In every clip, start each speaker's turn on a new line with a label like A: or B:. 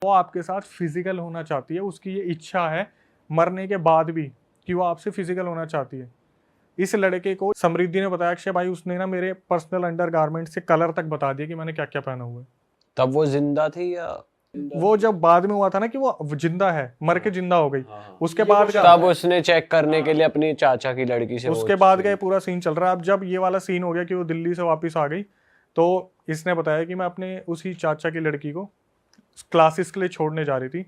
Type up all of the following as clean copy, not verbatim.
A: वो आपके साथ फिजिकल होना चाहती है, उसकी ये इच्छा है मरने के बाद भी कि वो आपसे फिजिकल होना चाहती है। इस लड़के को समृद्धि ने बताया अक्षय भाई उसने ना मेरे पर्सनल अंडरगारमेंट से कलर तक बता दिया कि मैंने क्या क्या पहना हुआ है।
B: तब वो जिंदा थी या
A: वो जब बाद में हुआ था ना कि वो जिंदा है, मर के जिंदा हो गई, उसके बाद
B: तब उसने चेक करने के लिए अपनी चाचा की लड़की से
A: उसके बाद का ये पूरा सीन चल रहा है। अब जब ये वाला सीन हो गया कि वो दिल्ली से वापस आ गई, तो इसने बताया कि मैं अपने उसी चाचा की लड़की को क्लासेस के लिए छोड़ने जा रही थी,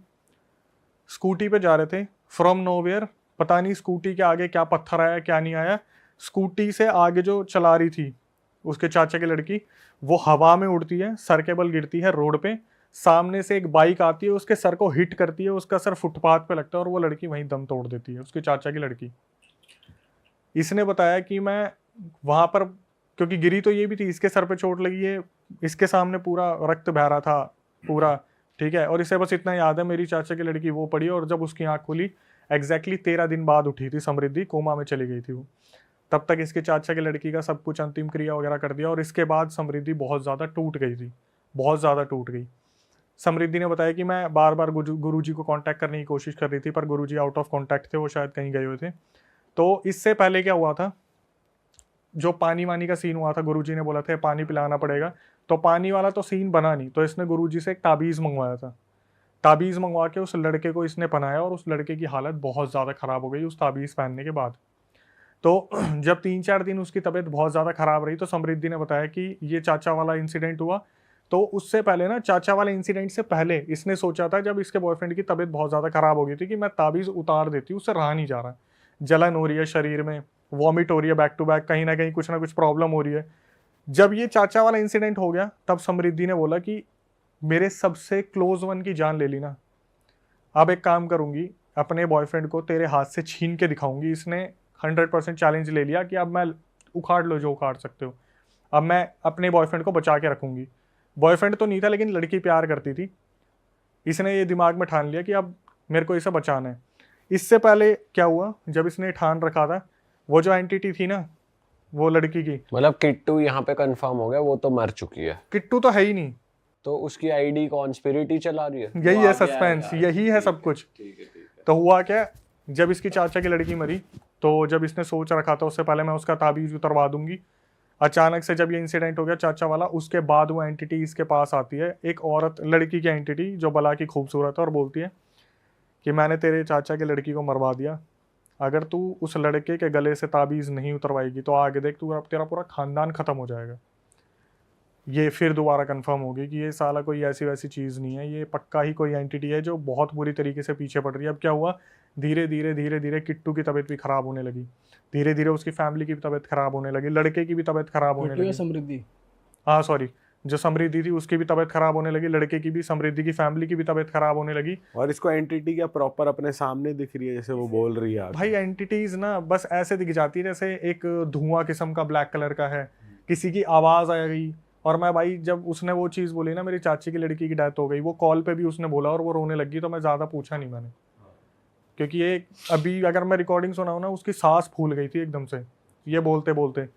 A: स्कूटी पे जा रहे थे फ्रॉम नोवेयर, पता नहीं स्कूटी के आगे क्या पत्थर आया क्या नहीं आया, स्कूटी से आगे जो चला रही थी उसके चाचा की लड़की, वो हवा में उड़ती है, सर के बल गिरती है रोड पे, सामने से एक बाइक आती है उसके सर को हिट करती है, उसका सर फुटपाथ पे लगता है और वो लड़की वहीं दम तोड़ देती है, उसके चाचा की लड़की। इसने बताया कि मैं वहां पर, क्योंकि गिरी तो ये भी थी, इसके सर पे चोट लगी है, इसके सामने पूरा रक्त बह रहा था पूरा, ठीक है, और इसे बस इतना याद है मेरी चाचा की लड़की वो पड़ी और जब उसकी आंख खुली एग्जैक्टली 13 दिन बाद उठी थी समृद्धि, कोमा में चली गई थी वो। तब तक इसके चाचा की लड़की का सब कुछ अंतिम क्रिया वगैरह कर दिया और इसके बाद समृद्धि बहुत ज़्यादा टूट गई थी, बहुत ज़्यादा टूट गई। समृद्धि ने बताया कि मैं बार बार गुरुजी को कांटेक्ट करने की कोशिश कर रही थी पर गुरुजी आउट ऑफ कांटेक्ट थे, वो शायद कहीं गए हुए थे। तो इससे पहले क्या हुआ था, जो पानी वानी का सीन हुआ था, गुरुजी ने बोला था पानी पिलाना पड़ेगा, तो पानी वाला तो सीन बना नहीं, तो इसने गुरुजी से एक ताबीज़ मंगवाया था। ताबीज़ मंगवा के उस लड़के को इसने पहनाया और उस लड़के की हालत बहुत ज़्यादा ख़राब हो गई उस ताबीज़ पहनने के बाद। तो जब 3-4 दिन उसकी तबीयत बहुत ज़्यादा ख़राब रही तो समृद्धि ने बताया कि ये चाचा वाला इंसिडेंट हुआ। तो उससे पहले ना, चाचा वाले इंसिडेंट से पहले इसने सोचा था, जब इसके बॉयफ्रेंड की तबीयत बहुत ज़्यादा ख़राब हो गई थी, कि मैं ताबीज़ उतार देती हूँ, उससे रहा नहीं जा रहा, जलन हो रही है शरीर में, वॉमिट हो रही है बैक टू बैक, कहीं ना कहीं कुछ ना कुछ प्रॉब्लम हो रही है। जब ये चाचा वाला इंसिडेंट हो गया तब समृद्धि ने बोला कि मेरे सबसे क्लोज वन की जान ले ली ना, अब एक काम करूंगी, अपने बॉयफ्रेंड को तेरे हाथ से छीन के दिखाऊंगी। इसने 100% चैलेंज ले लिया कि अब मैं, उखाड़ लो जो उखाड़ सकते हो, अब मैं अपने बॉयफ्रेंड को बचा के रखूंगी। बॉयफ्रेंड तो नहीं था लेकिन लड़की प्यार करती थी, इसने ये दिमाग में ठान लिया कि अब मेरे को इसे बचाना है। इससे पहले क्या हुआ, जब इसने ठान रखा था, वो जो एंटिटी थी ना वो लड़की की,
B: मतलब किट्टू यहाँ पे कंफर्म हो गया, वो तो मर चुकी है,
A: किट्टू तो है ही नहीं,
B: तो उसकी आईडी कॉन्स्पिरिटी चला रही है,
A: यही है सस्पेंस, यही है सब कुछ। तो हुआ क्या, जब इसकी चाचा की लड़की मरी, तो जब इसने सोच रखा था उससे पहले मैं उसका ताबीज उतरवा दूंगी, अचानक से जब ये इंसिडेंट हो गया चाचा वाला, उसके बाद वो एंटिटी इसके पास आती है, एक औरत, लड़की की एंटिटी जो बला की खूबसूरत है, और बोलती है कि मैंने तेरे चाचा की लड़की को मरवा दिया, अगर तू उस लड़के के गले से ताबीज़ नहीं उतरवाएगी तो आगे देख तू, अब तेरा पूरा खानदान खत्म हो जाएगा। ये फिर दोबारा कंफर्म होगी कि ये साला कोई ऐसी वैसी चीज़ नहीं है, ये पक्का ही कोई एंटिटी है जो बहुत बुरी तरीके से पीछे पड़ रही है। अब क्या हुआ, धीरे धीरे धीरे धीरे किट्टू की तबीयत भी खराब होने लगी, धीरे धीरे उसकी फैमिली की भी तबीयत खराब होने लगी, लड़के की भी तबीयत खराब होने लगी,
C: समृद्धि,
A: हाँ सॉरी, जो समृद्धि थी उसकी भी तबीयत खराब होने लगी, लड़के की भी, समृद्धि की फैमिली की भी तबीयत खराब होने लगी।
D: और इसको एंटिटी क्या प्रॉपर अपने सामने दिख रही है जैसे वो बोल रही है?
A: भाई एंटिटीज ना बस ऐसे दिख जाती है जैसे एक धुआं किस्म का ब्लैक कलर का है, किसी की आवाज़ आ गई। और मैं भाई, जब उसने वो चीज़ बोली ना मेरी चाची की लड़की की डेथ हो गई, वो कॉल पे भी उसने बोला और वो रोने लगी, तो मैं ज़्यादा पूछा नहीं मैंने, क्योंकि ये अभी अगर मैं रिकॉर्डिंग सुनाऊँ ना, उसकी सांस फूल गई थी एकदम से ये बोलते बोलते।